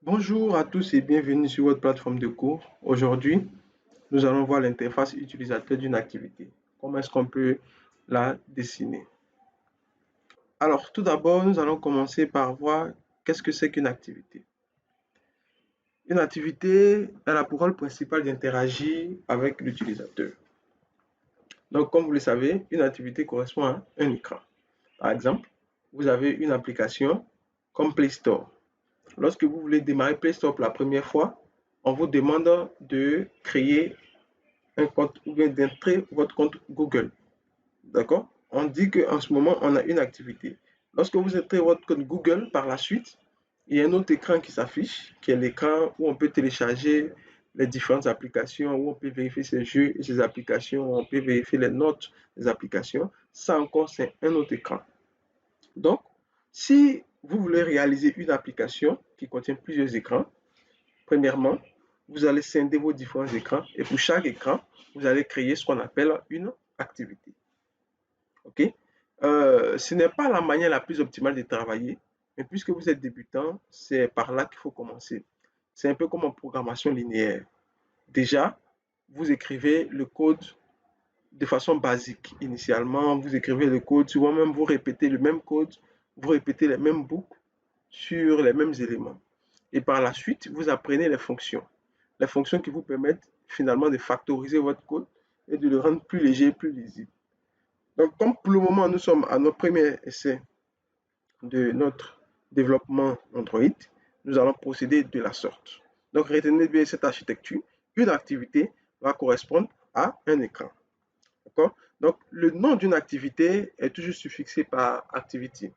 Bonjour à tous et bienvenue sur votre plateforme de cours. Aujourd'hui, nous allons voir l'interface utilisateur d'une activité. Comment est-ce qu'on peut la dessiner? Alors, tout d'abord, nous allons commencer par voir qu'est-ce que c'est qu'une activité. Une activité, elle a pour rôle principal d'interagir avec l'utilisateur. Donc, comme vous le savez, une activité correspond à un écran. Par exemple, vous avez une application comme Play Store. Lorsque vous voulez démarrer Play Store pour la première fois, on vous demande de créer un compte ou bien d'entrer votre compte Google. D'accord? On dit qu'en ce moment, on a une activité. Lorsque vous entrez votre compte Google, par la suite, il y a un autre écran qui s'affiche, qui est l'écran où on peut télécharger les différentes applications, où on peut vérifier ses jeux et ses applications, où on peut vérifier les notes des applications. Ça encore, c'est un autre écran. Donc, si vous voulez réaliser une application qui contient plusieurs écrans, premièrement, vous allez scinder vos différents écrans et pour chaque écran, vous allez créer ce qu'on appelle une activité. OK? Ce n'est pas la manière la plus optimale de travailler, mais puisque vous êtes débutant, c'est par là qu'il faut commencer. C'est un peu comme en programmation linéaire. Déjà, vous écrivez le code de façon basique. Initialement, vous écrivez le code, souvent même vous répétez le même code, vous répétez les mêmes boucles sur les mêmes éléments. Et par la suite, vous apprenez les fonctions. Les fonctions qui vous permettent finalement de factoriser votre code et de le rendre plus léger et plus lisible. Donc, comme pour le moment, nous sommes à notre premier essai de notre développement Android, nous allons procéder de la sorte. Donc, retenez bien cette architecture. Une activité va correspondre à un écran. D'accord? Donc, le nom d'une activité est toujours suffixé par activity.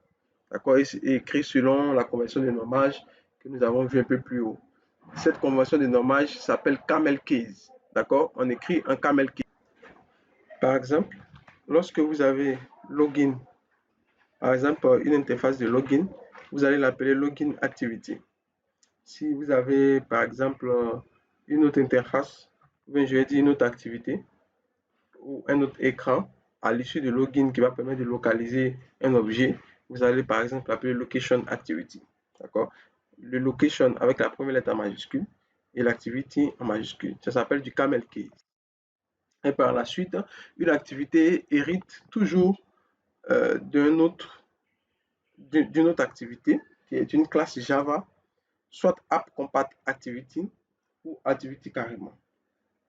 D'accord? Et écrit selon la convention de nommage que nous avons vu un peu plus haut. Cette convention de nommage s'appelle camel case. D'accord? On écrit un camel case. Par exemple, lorsque vous avez login, par exemple, une interface de login, vous allez l'appeler login activity. Si vous avez, par exemple, une autre interface, je vais dire une autre activité ou un autre écran à l'issue de login qui va permettre de localiser un objet, vous allez par exemple l'appeler location activity. D'accord? Le location avec la première lettre en majuscule et l'activity en majuscule. Ça s'appelle du camel case. Et par la suite, une activité hérite toujours d'une autre activité qui est une classe Java, soit app compat activity ou activity carrément.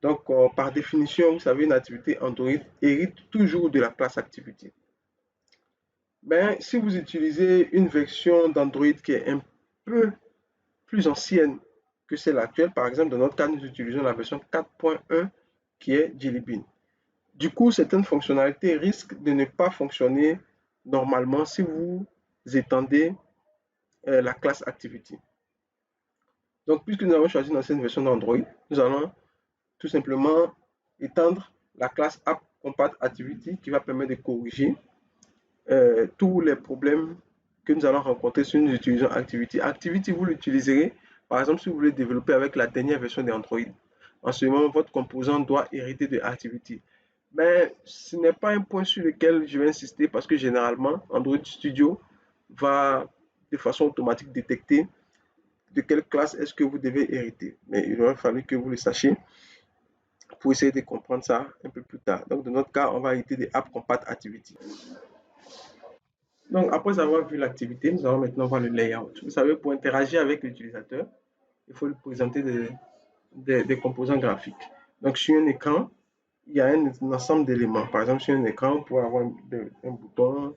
Donc, par définition, vous savez, une activité Android hérite toujours de la classe activity. Mais si vous utilisez une version d'Android qui est un peu plus ancienne que celle actuelle, par exemple, dans notre cas, nous utilisons la version 4.1 qui est Jelly Bean. Du coup, certaines fonctionnalités risquent de ne pas fonctionner normalement si vous étendez la classe Activity. Donc, puisque nous avons choisi une ancienne version d'Android, nous allons tout simplement étendre la classe App Compat Activity qui va permettre de corriger tous les problèmes que nous allons rencontrer si nous utilisons Activity. Activity, vous l'utiliserez, par exemple, si vous voulez développer avec la dernière version d'Android. En ce moment, votre composant doit hériter de Activity. Mais ce n'est pas un point sur lequel je vais insister parce que généralement, Android Studio va de façon automatique détecter de quelle classe est-ce que vous devez hériter. Mais il aurait fallu que vous le sachiez pour essayer de comprendre ça un peu plus tard. Donc, dans notre cas, on va hériter des App Compat Activity. Donc, après avoir vu l'activité, nous allons maintenant voir le layout. Vous savez, pour interagir avec l'utilisateur, il faut lui présenter des composants graphiques. Donc, sur un écran, il y a un ensemble d'éléments. Par exemple, sur un écran, on peut avoir un bouton,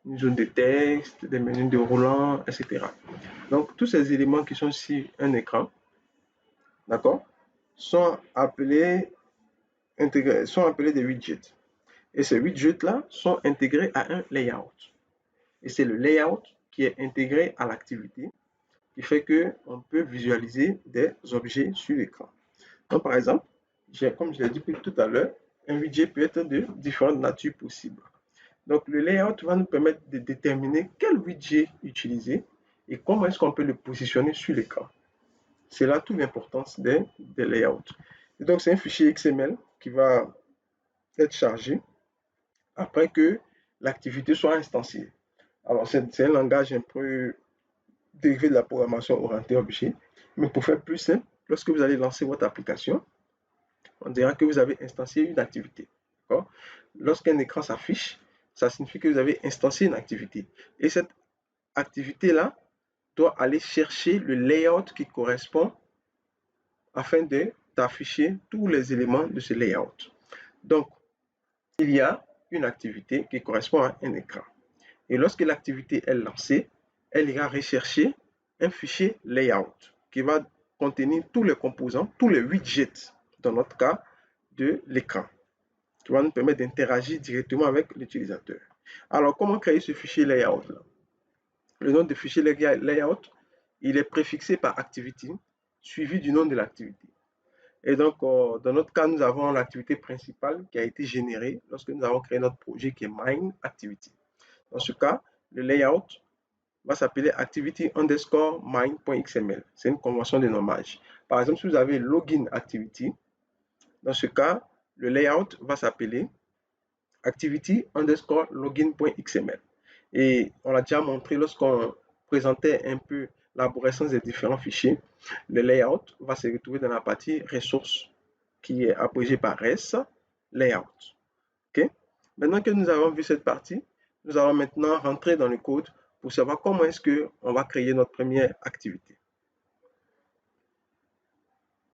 une zone de texte, des menus déroulants, etc. Donc, tous ces éléments qui sont sur un écran, d'accord, sont appelés, sont appelés des widgets. Et ces widgets-là sont intégrés à un layout. Et c'est le layout qui est intégré à l'activité qui fait qu'on peut visualiser des objets sur l'écran. Donc, par exemple, comme je l'ai dit tout à l'heure, un widget peut être de différentes natures possibles. Donc, le layout va nous permettre de déterminer quel widget utiliser et comment est-ce qu'on peut le positionner sur l'écran. C'est là toute l'importance des layouts. Et donc, c'est un fichier XML qui va être chargé après que l'activité soit instanciée. Alors, c'est un langage un peu dérivé de la programmation orientée objet. Mais pour faire plus simple, lorsque vous allez lancer votre application, on dira que vous avez instancié une activité. Lorsqu'un écran s'affiche, ça signifie que vous avez instancié une activité. Et cette activité-là doit aller chercher le layout qui correspond afin d'afficher tous les éléments de ce layout. Donc, il y a une activité qui correspond à un écran. Et lorsque l'activité est lancée, elle ira rechercher un fichier layout qui va contenir tous les composants, tous les widgets, dans notre cas, de l'écran, qui va nous permettre d'interagir directement avec l'utilisateur. Alors, comment créer ce fichier layout-là? Le nom de fichier layout, il est préfixé par activity, suivi du nom de l'activité. Et donc, dans notre cas, nous avons l'activité principale qui a été générée lorsque nous avons créé notre projet qui est Mine Activity. Dans ce cas, le layout va s'appeler activity underscore mine.xml. C'est une convention de nommage. Par exemple, si vous avez login activity, dans ce cas, le layout va s'appeler activity underscore login.xml. Et on l'a déjà montré lorsqu'on présentait un peu l'arborescence des différents fichiers. Le layout va se retrouver dans la partie ressources qui est abrégée par res layout. Okay? Maintenant que nous avons vu cette partie, nous allons maintenant rentrer dans le code pour savoir comment est-ce qu'on va créer notre première activité.